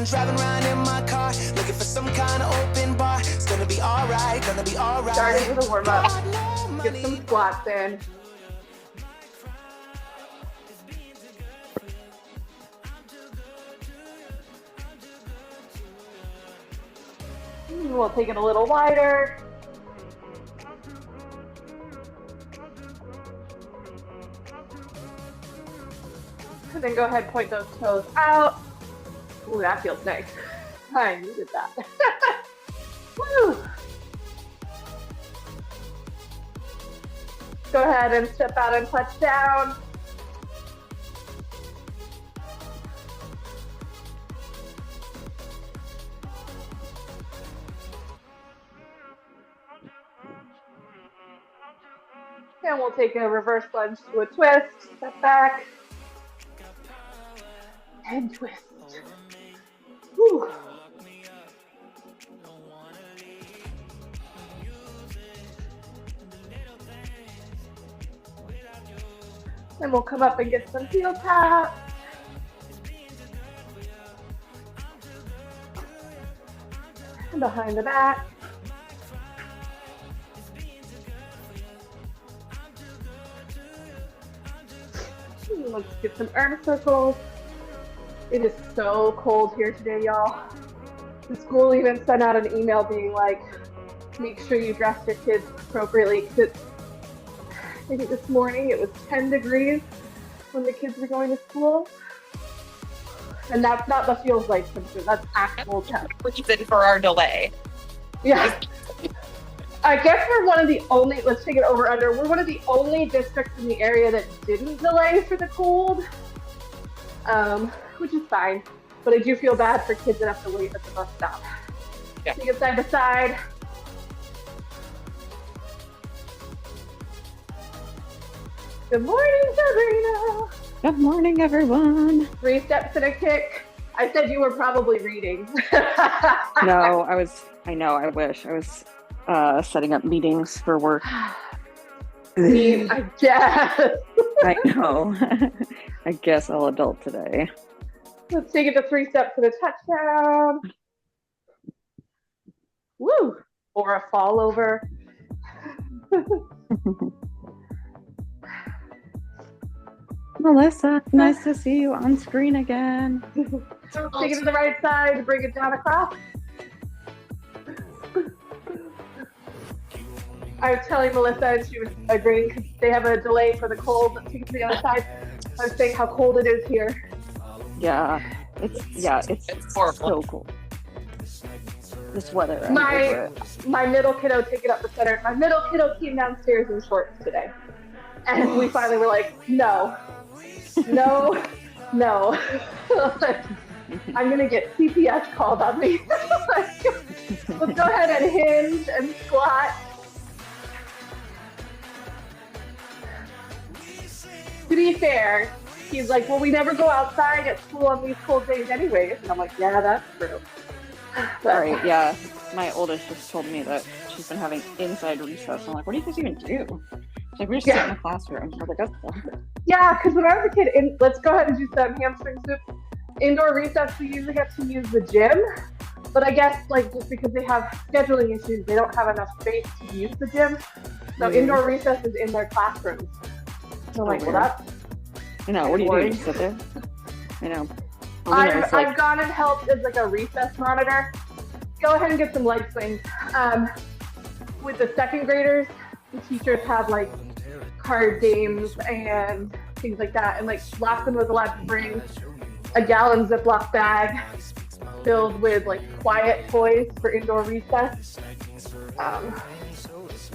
been driving around in my car, looking for some kind of open bar. It's gonna be alright, gonna be alright. Starting with a warm up. Get some squats in. We'll take it a little wider. And then go ahead and point those toes out. Ooh, that feels nice. I needed that. Woo! Go ahead and step out and touch down. And we'll take a reverse lunge to a twist. Step back. And twist. Whew. Then we'll come up and get some heel taps. And behind the back. Let's get some arm circles. It is so cold here today, y'all. The school even sent out an email being like, make sure you dress your kids appropriately. Because I think this morning it was 10 degrees when the kids were going to school. And that's not the feels like temperature, that's actual temperature. Reason for our delay. Yeah. I guess we're one of the only, let's take it over under, we're one of the only districts in the area that didn't delay for the cold, which is fine. But I do feel bad for kids that have to wait at the bus stop. Yeah. Take it side to side. Good morning, Sabrina. Good morning, everyone. 3 steps and a kick. I said you were probably reading. No, I wish. I was setting up meetings for work. I guess. I know. I guess I'll adult today. Let's take it to 3 steps and a touchdown. Woo! Or a fall over. Melissa, nice to see you on screen again. Take it to the right side, bring it down across. I was telling Melissa, and she was agreeing because they have a delay for the cold. Take it to the other side. I was saying how cold it is here. Yeah, it's horrible. so cold. This weather. My middle kiddo, take it up the center. My middle kiddo came downstairs in shorts today, and we finally were like, no. I'm gonna get CPS called on me. Let's go ahead and hinge and squat. To be fair, he's like, well, we never go outside at school on these cold days anyways. And I'm like, yeah, that's true. But, all right, yeah. My oldest just told me that she's been having inside recess. I'm like, what do you guys even do? She's like, we just sit in the classroom. I was like, that's fun. Yeah, because when I was a kid, let's go ahead and do some hamstring soup. Indoor recess, we usually get to use the gym. But I guess, like, just because they have scheduling issues, they don't have enough space to use the gym. So indoor recess is in their classrooms. So I'm like, well, that's... I know, what do you do? Just sit there? I know. I've gone and helped as like a recess monitor. Go ahead and get some leg swings. With the second graders, the teachers have like card games and things like that. And like Lawson was allowed to bring a gallon Ziploc bag filled with like quiet toys for indoor recess.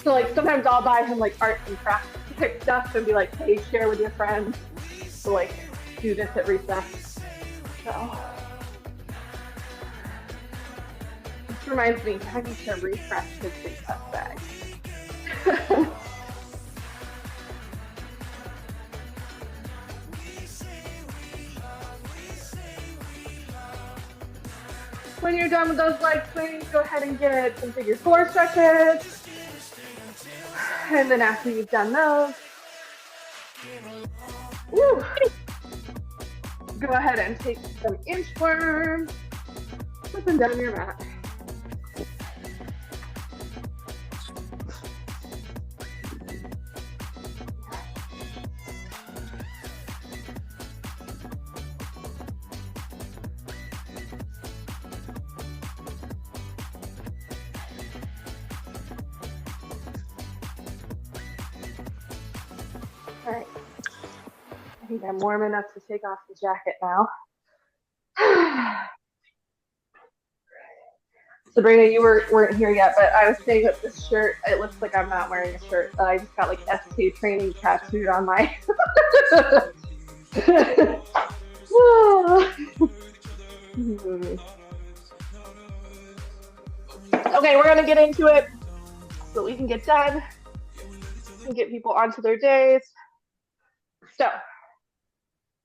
So like sometimes I'll buy him like arts and crafts type stuff and be like, hey, share with your friends. So like do this at recess. So this reminds me, I need to refresh his recess bag. When you're done with those leg swings, go ahead and get some figure 4 stretches. And then after you've done those, woo, go ahead and take some inchworms. up and down your mat. All right. I think I'm warm enough to take off the jacket now. Sabrina, you weren't here yet, but I was saying that this shirt, it looks like I'm not wearing a shirt. I just got like SK training tattooed on my. Okay, we're gonna get into it so we can get done and get people onto their days. So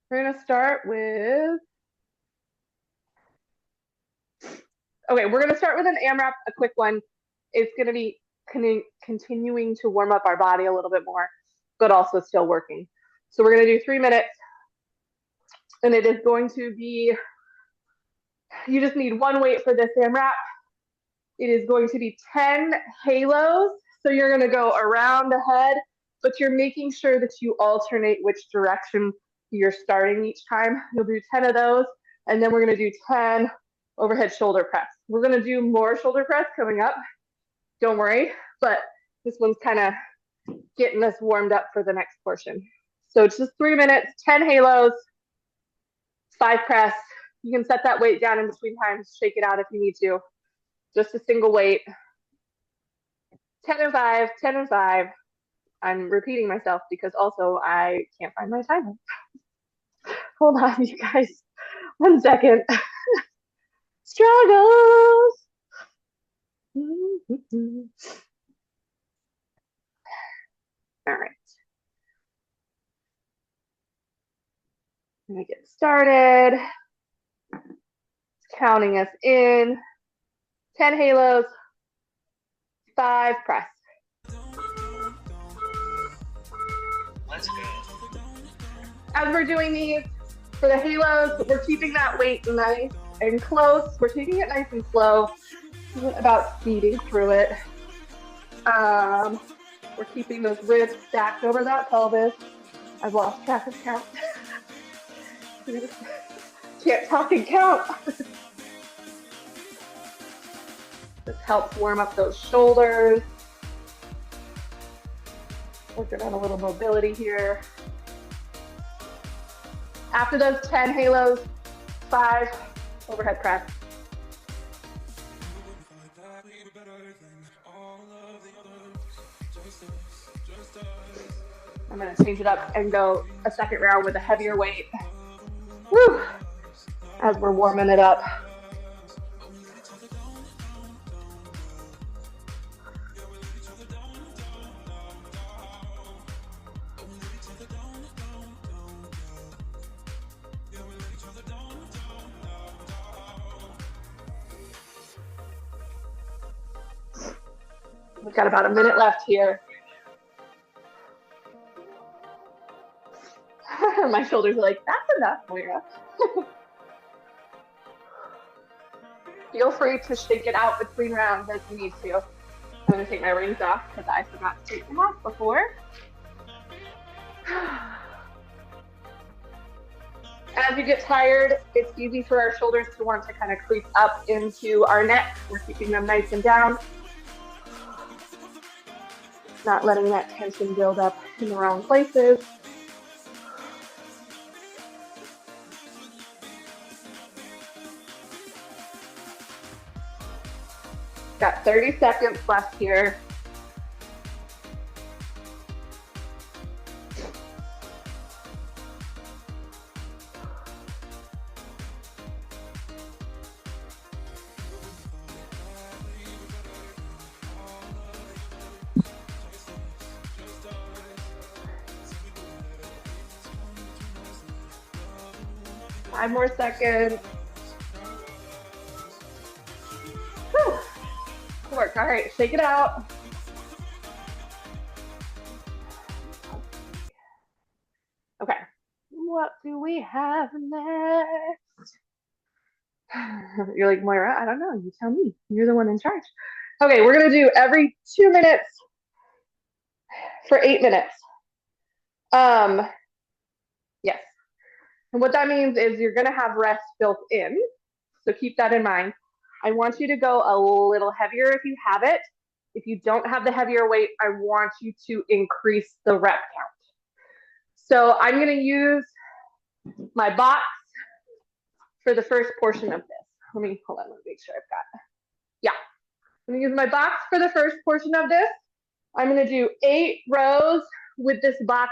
we're gonna start with. Okay, we're gonna start with an AMRAP, a quick one. It's gonna be continuing to warm up our body a little bit more, but also still working. So we're gonna do 3 minutes, and it is going to be, you just need one weight for this AMRAP. It is going to be 10 halos. So you're gonna go around the head, but you're making sure that you alternate which direction you're starting each time. You'll do 10 of those, and then we're gonna do 10 overhead shoulder press. We're gonna do more shoulder press coming up, don't worry, but this one's kind of getting us warmed up for the next portion. So it's just 3 minutes, 10 halos, 5 press. You can set that weight down in between times, shake it out if you need to. Just a single weight. 10 and 5, 10 and 5. I'm repeating myself because also I can't find my timer. Hold on, you guys. 1 second. Struggles. All right. I'm gonna get started. It's counting us in. 10 halos, 5 press. Let's go. As we're doing these, for the halos, we're keeping that weight nice and close. We're taking it nice and slow. It's about speeding through it. We're keeping those ribs stacked over that pelvis. I've lost track of count. Can't talk and count. This helps warm up those shoulders. Working on a little mobility here. After those 10 halos, 5 overhead press. I'm gonna change it up and go a second round with a heavier weight. Woo! As we're warming it up. We've got about a minute left here. My shoulders are like, that's enough, Moira. Feel free to shake it out between rounds as you need to. I'm gonna take my rings off because I forgot to take them off before. As you get tired, it's easy for our shoulders to want to kind of creep up into our neck. We're keeping them nice and down. Not letting that tension build up in the wrong places. Got 30 seconds left here. Five more seconds. Whew. Good work. All right, shake it out. Okay, what do we have next? You're like, Moira, I don't know. You tell me. You're the one in charge. Okay, we're going to do every 2 minutes for 8 minutes. Yes. And what that means is you're going to have rest built in. So keep that in mind. I want you to go a little heavier if you have it. If you don't have the heavier weight, I want you to increase the rep count. So I'm going to use my box for the first portion of this. Let me make sure I've got, yeah. I'm going to use my box for the first portion of this. I'm going to do 8 rows with this box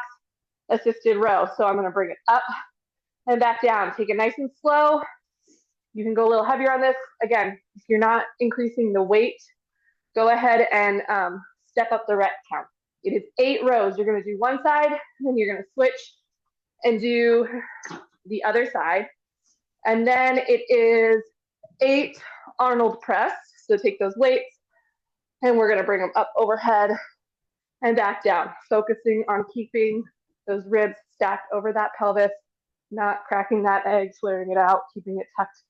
assisted row. So I'm going to bring it up and back down. Take it nice and slow. You can go a little heavier on this. Again, if you're not increasing the weight, go ahead and step up the rep count. It is 8 rows. You're going to do one side, and then you're going to switch and do the other side. And then it is 8 Arnold press. So take those weights, and we're going to bring them up overhead and back down, focusing on keeping those ribs stacked over that pelvis, not cracking that egg, flaring it out, keeping it tucked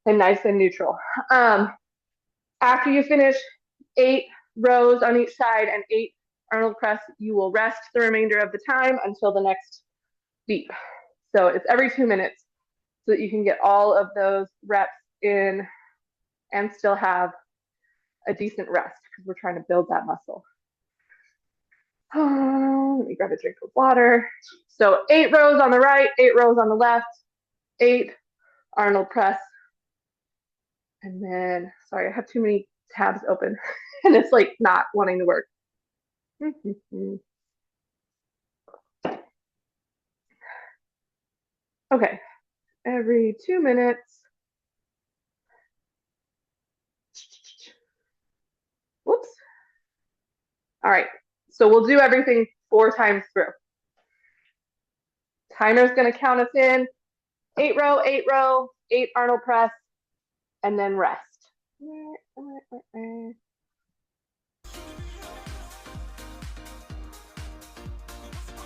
and nice and neutral. After you finish 8 rows on each side and 8 Arnold press, you will rest the remainder of the time until the next beep. So it's every 2 minutes so that you can get all of those reps in and still have a decent rest because we're trying to build that muscle. Let me grab a drink of water. So 8 rows on the right, 8 rows on the left, 8 Arnold press. And then, sorry, I have too many tabs open and it's like not wanting to work. Okay, every 2 minutes. Whoops. All right, so we'll do everything 4 times through. Timer's gonna count us in. 8 row, 8 row, 8 Arnold press, and then rest.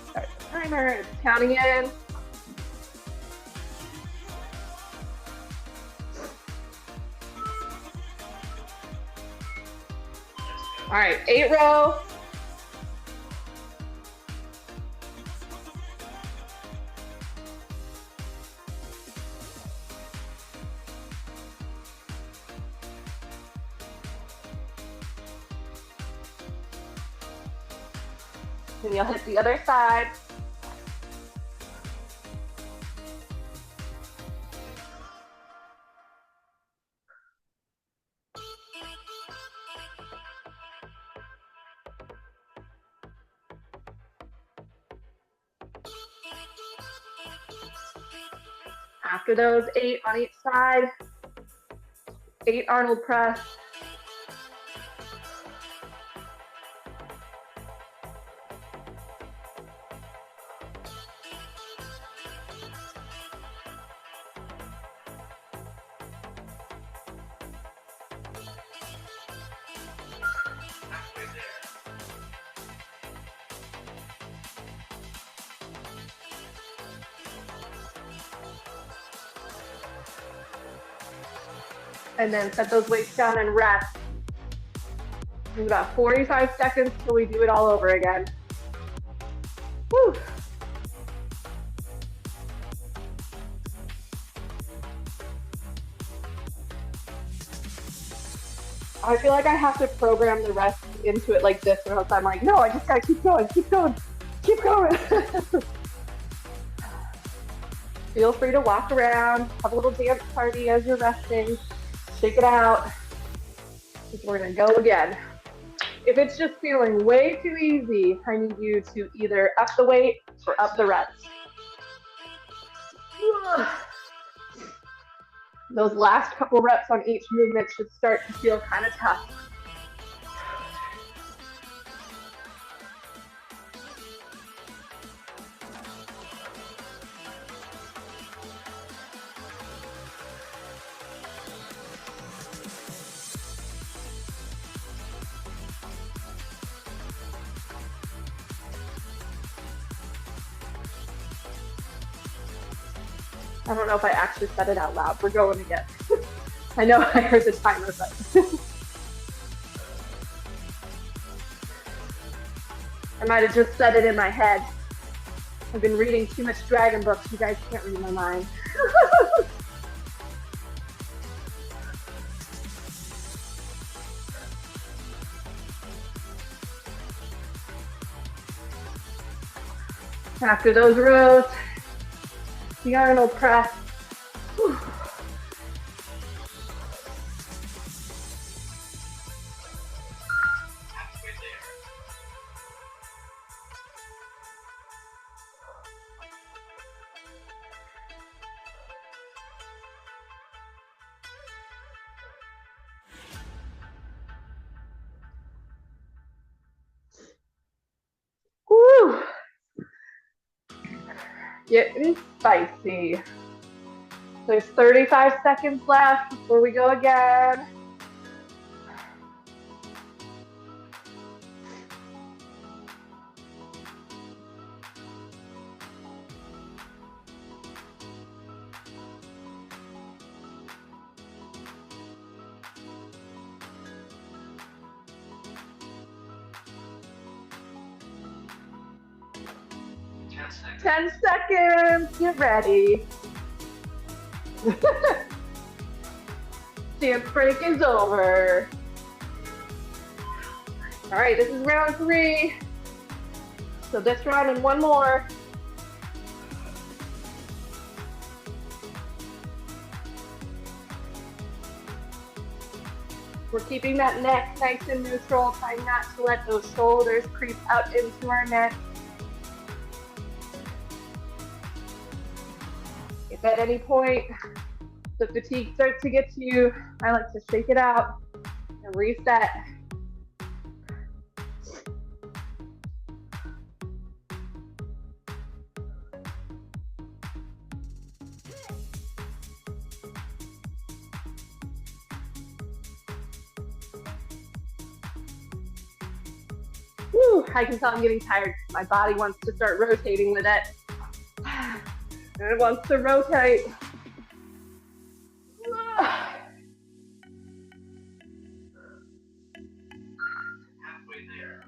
Start the timer, it's counting in. All right, 8 row. And you'll hit the other side. After those 8 on each side, 8 Arnold press. And then set those weights down and rest. It's about 45 seconds till we do it all over again. Whew. I feel like I have to program the rest into it like this, or else I'm like, no, I just gotta keep going, keep going, keep going. Feel free to walk around, have a little dance party as you're resting. Shake it out. We're gonna go again. If it's just feeling way too easy, I need you to either up the weight or up the reps. Those last couple reps on each movement should start to feel kind of tough. I don't know if I actually said it out loud. We're going again. I know I heard the timer, but I might have just said it in my head. I've been reading too much dragon books. You guys can't read my mind. After those rows, the Arnold press. Whew. Halfway there. Woo! Getting spicy. There's 35 seconds left before we go again. 10 seconds. Get ready. Dance break is over. All right, this is round 3. So this round and one more. We're keeping that neck nice and neutral, trying not to let those shoulders creep out into our neck. If at any point the fatigue starts to get to you, I like to shake it out and reset. Woo, I can tell I'm getting tired. My body wants to start rotating with it. And it wants to rotate. Halfway there.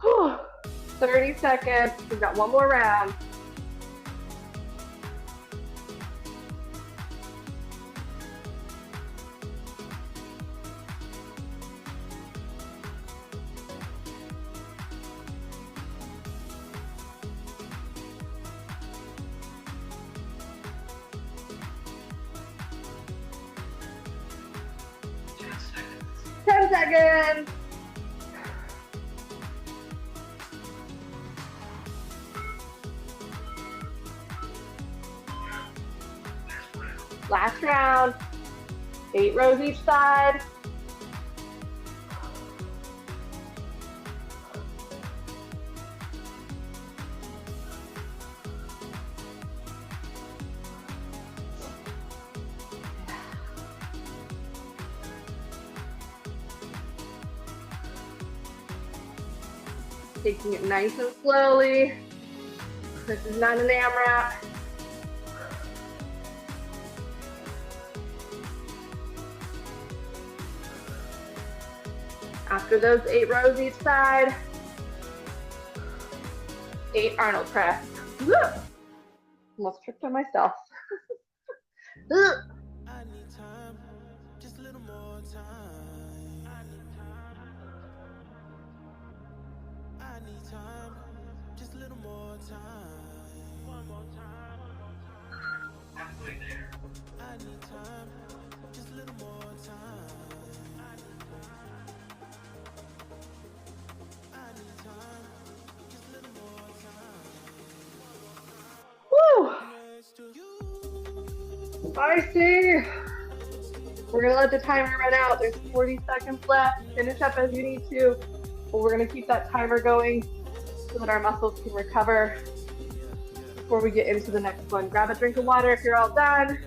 Whew. 30 seconds. We've got one more round. Ten seconds. Last round. 8 rows each side. Taking it nice and slowly. This is not an AMRAP. After those 8 rows each side, 8 Arnold press. Woo! Almost tripped on myself. I need time, just a little more time. I need time, just a little more time. One more time. Halfway there. I need time, just a little more time. Woo! Spicy. We're gonna let the timer run out. There's 40 seconds left. Finish up as you need to, but we're gonna keep that timer going so that our muscles can recover before we get into the next one. Grab a drink of water if you're all done.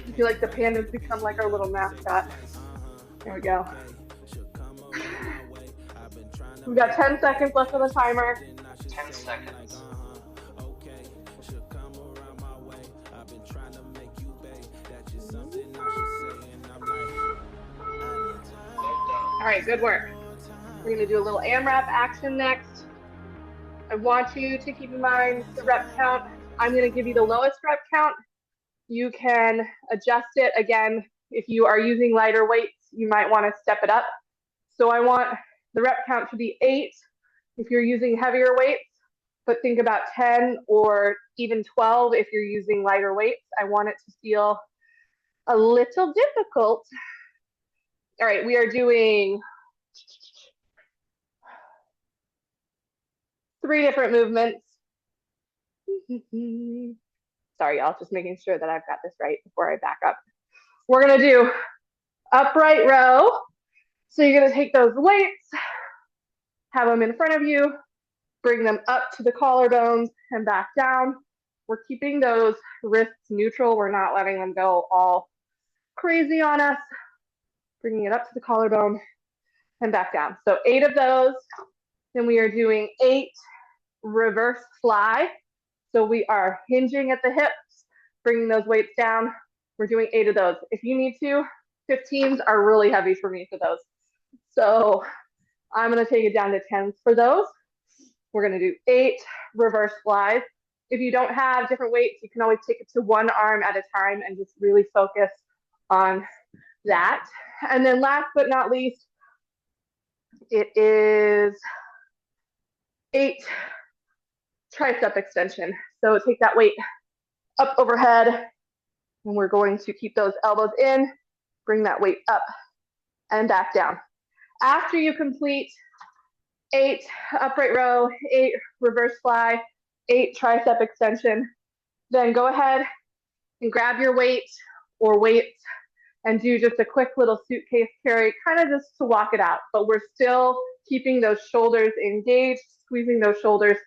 I feel like the pandas become like our little mascot. There we go. We've got 10 seconds left on the timer. 10 seconds. All right, good work. We're gonna do a little AMRAP action next. I want you to keep in mind the rep count. I'm gonna give you the lowest rep count. You can adjust it. Again, if you are using lighter weights, you might wanna step it up. So I want the rep count to be 8 if you're using heavier weights, but think about 10 or even 12 if you're using lighter weights. I want it to feel a little difficult. All right, we are doing 3 different movements. Sorry, y'all, just making sure that I've got this right before I back up. We're gonna do upright row. So you're gonna take those weights, have them in front of you, bring them up to the collarbones and back down. We're keeping those wrists neutral. We're not letting them go all crazy on us. Bringing it up to the collarbone and back down. So 8 of those. Then we are doing 8 reverse fly. So we are hinging at the hips, bringing those weights down. We're doing 8 of those. If you need to, 15s are really heavy for me for those. So I'm gonna take it down to 10s for those. We're gonna do 8 reverse flies. If you don't have different weights, you can always take it to one arm at a time and just really focus on that. And then last but not least, it is 8 tricep extension. So take that weight up overhead, and we're going to keep those elbows in, bring that weight up and back down. After you complete 8 upright row, 8 reverse fly, 8 tricep extension, then go ahead and grab your weight or weights and do just a quick little suitcase carry, kind of just to walk it out. But we're still keeping those shoulders engaged, squeezing those shoulders,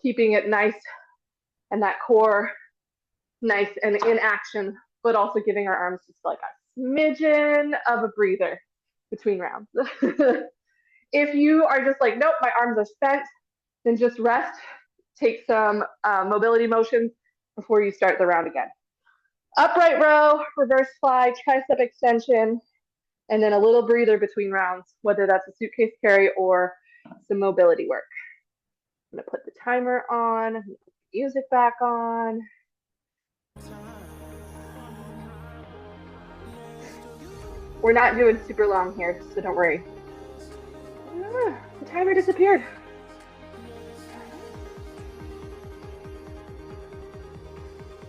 keeping it nice and that core nice and in action, but also giving our arms just like a smidgen of a breather between rounds. If you are just like, nope, my arms are spent, then just rest, take some mobility motions before you start the round again. Upright row, reverse fly, tricep extension, and then a little breather between rounds, whether that's a suitcase carry or some mobility work. I'm gonna put the timer on, put the music back on. We're not doing super long here, so don't worry. The timer disappeared.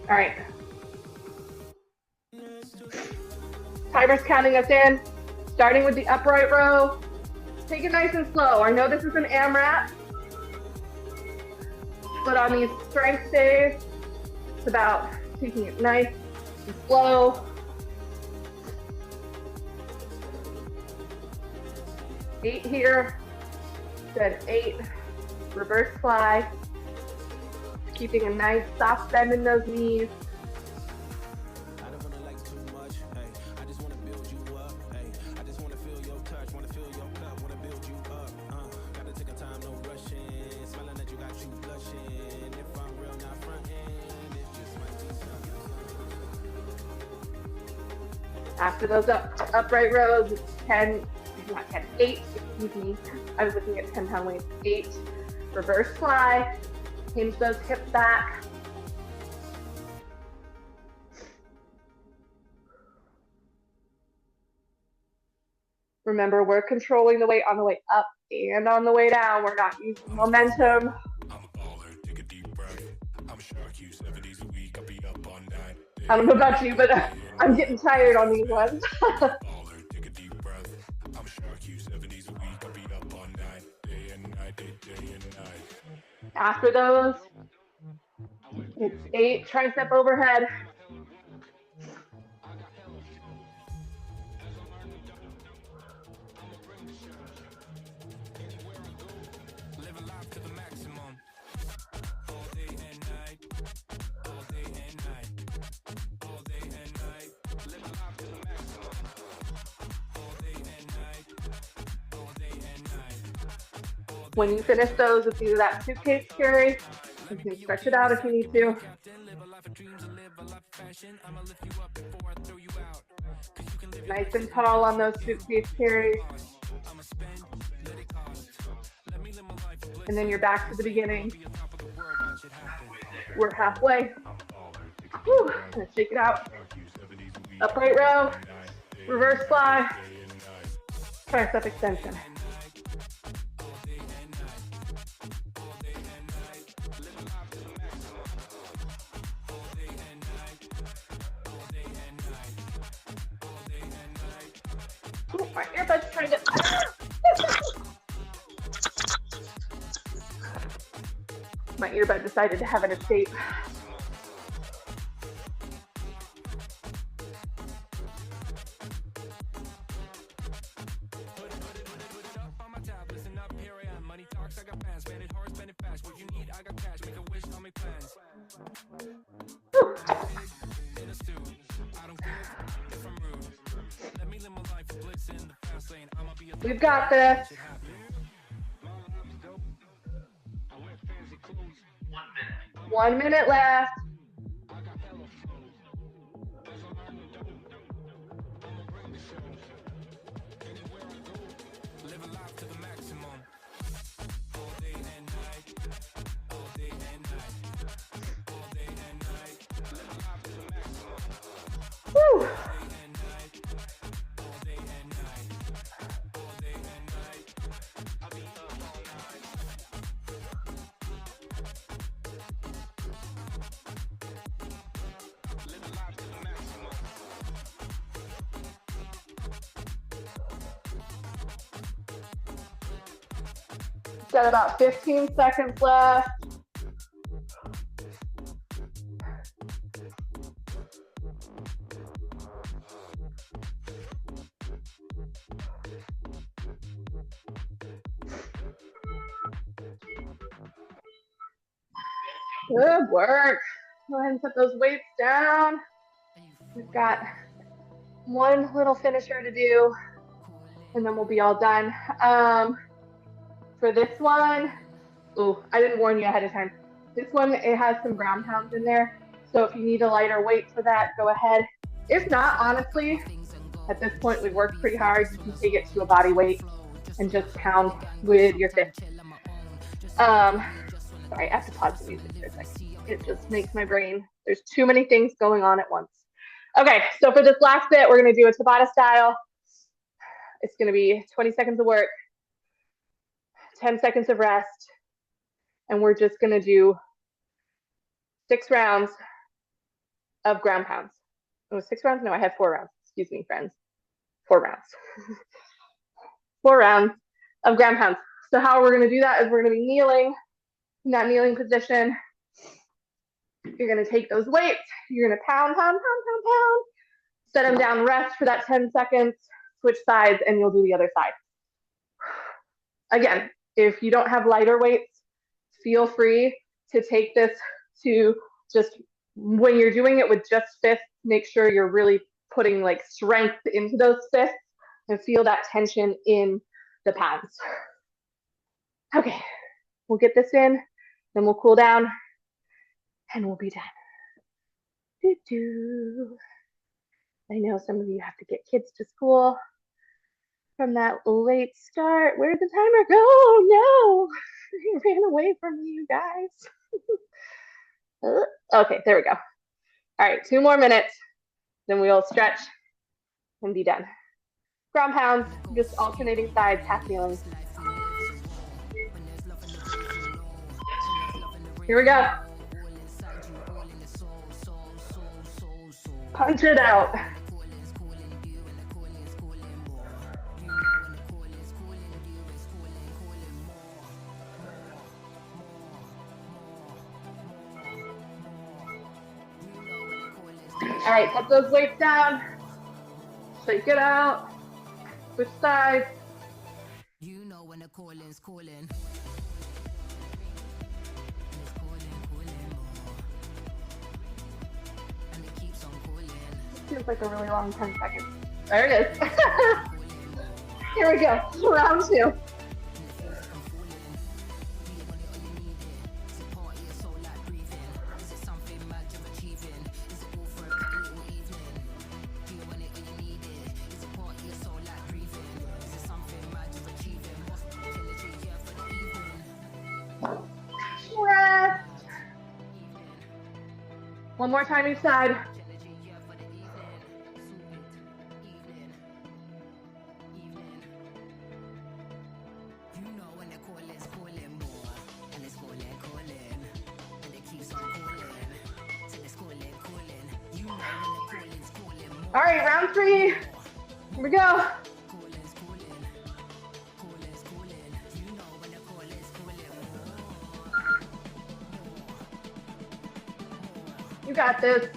All right. Timer's counting us in, starting with the upright row. Take it nice and slow. I know this is an AMRAP, but on these strength days, it's about taking it nice and slow. 8 here, then 8 reverse fly. Keeping a nice soft bend in those knees. After those upright rows, 8, excuse me. I was looking at 10-pound weights. 8 reverse fly. Hinge those hips back. Remember, we're controlling the weight on the way up and on the way down. We're not using momentum. I don't know about you, but I'm getting tired on these ones. After those, it's 8 tricep overhead. When you finish those, it's either that suitcase carry, you can stretch it out if you need to. Nice and tall on those suitcase carries. And then you're back to the beginning. We're halfway. Whew, gonna shake it out. Upright row, reverse fly, tricep extension. Ooh, my earbud's trying to. My earbud decided to have an escape. We've got this. 1 minute left. Woo. Got about 15 seconds left. Good work. Go ahead and put those weights down. We've got one little finisher to do, and then we'll be all done. For this one, ooh, I didn't warn you ahead of time. This one, it has some ground pounds in there. So if you need a lighter weight for that, go ahead. If not, honestly, at this point, we've worked pretty hard. You can take it to a body weight and just pound with your fist. Sorry, I have to pause the music for a second. It just makes my brain, there's too many things going on at once. Okay, so for this last bit, we're gonna do a Tabata style. It's gonna be 20 seconds of work, 10 seconds of rest, and we're just gonna do 6 rounds of ground pounds. Oh, 6 rounds? No, I had 4 rounds. Excuse me, friends. 4 rounds. 4 rounds of ground pounds. So how we're gonna do that is we're gonna be kneeling in that kneeling position. You're gonna take those weights, you're gonna pound, pound, pound, pound, pound, set them down, rest for that 10 seconds, switch sides, and you'll do the other side. Again, if you don't have lighter weights, feel free to take this to just, when you're doing it with just fists, make sure you're really putting like strength into those fists and feel that tension in the palms. Okay, we'll get this in, then we'll cool down, and we'll be done. Doo-doo. I know some of you have to get kids to school from that late start. Where'd the timer go? No, it ran away from me, you guys. Okay, there we go. All right, 2 more minutes, then we'll stretch and be done. Ground pounds, just alternating sides, half kneeling. Here we go. Punch it out. All right, put those weights down. Shake it out. Switch sides. You know when the calling's calling. Feels like a really long 10 seconds. There it is. Here we go. Round 2. One more time each side. All right, round 3. Here we go. You got this.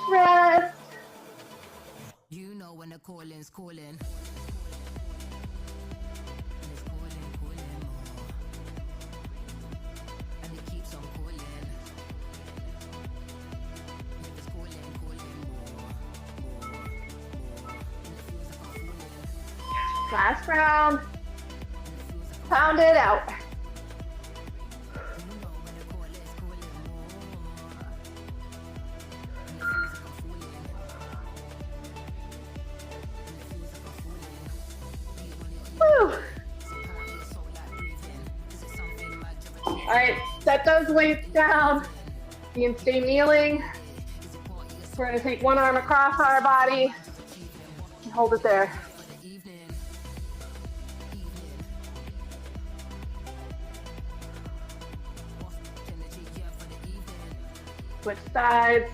Rest. You know when the calling's calling. Last round. Pound it out. Woo. All right, set those weights down. You can stay kneeling. We're gonna take one arm across our body and hold it there. Switch sides.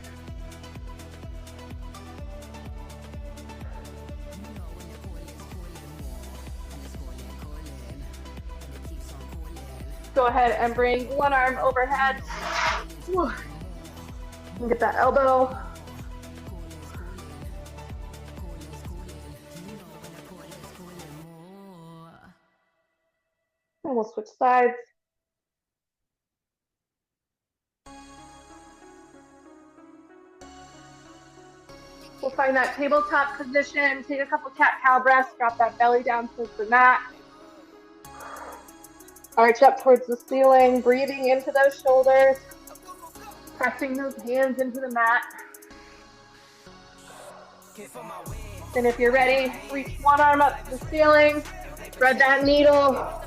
Go ahead and bring one arm overhead. Whew. And get that elbow. And we'll switch sides. We'll find that tabletop position. Take a couple cat-cow breaths. Drop that belly down towards the mat. Arch up towards the ceiling. Breathing into those shoulders. Pressing those hands into the mat. And if you're ready, reach one arm up to the ceiling. Thread that needle.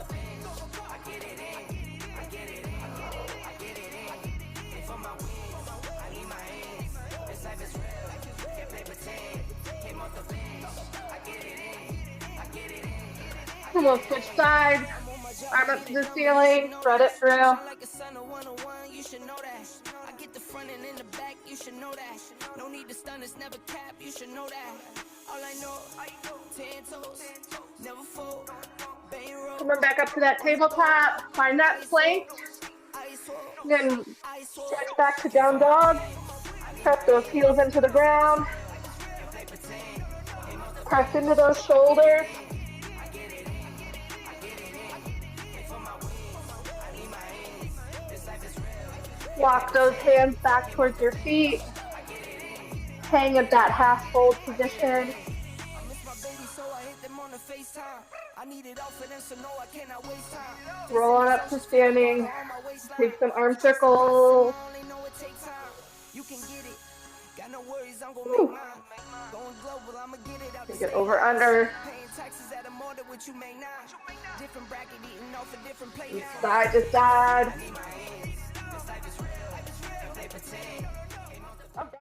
And we'll switch sides. Arm up to the ceiling. Thread it through. No need to stun, it's never cap, you should know that. All I know, 10 toes, never fold. Coming back up to that tabletop, find that plank. Then stretch back to down dog. Press those heels into the ground. Press into those shoulders. Walk those hands back towards your feet. Hang at that half fold position. Roll on up to standing. Take some arm circles. Ooh. Take it over under. Side to side.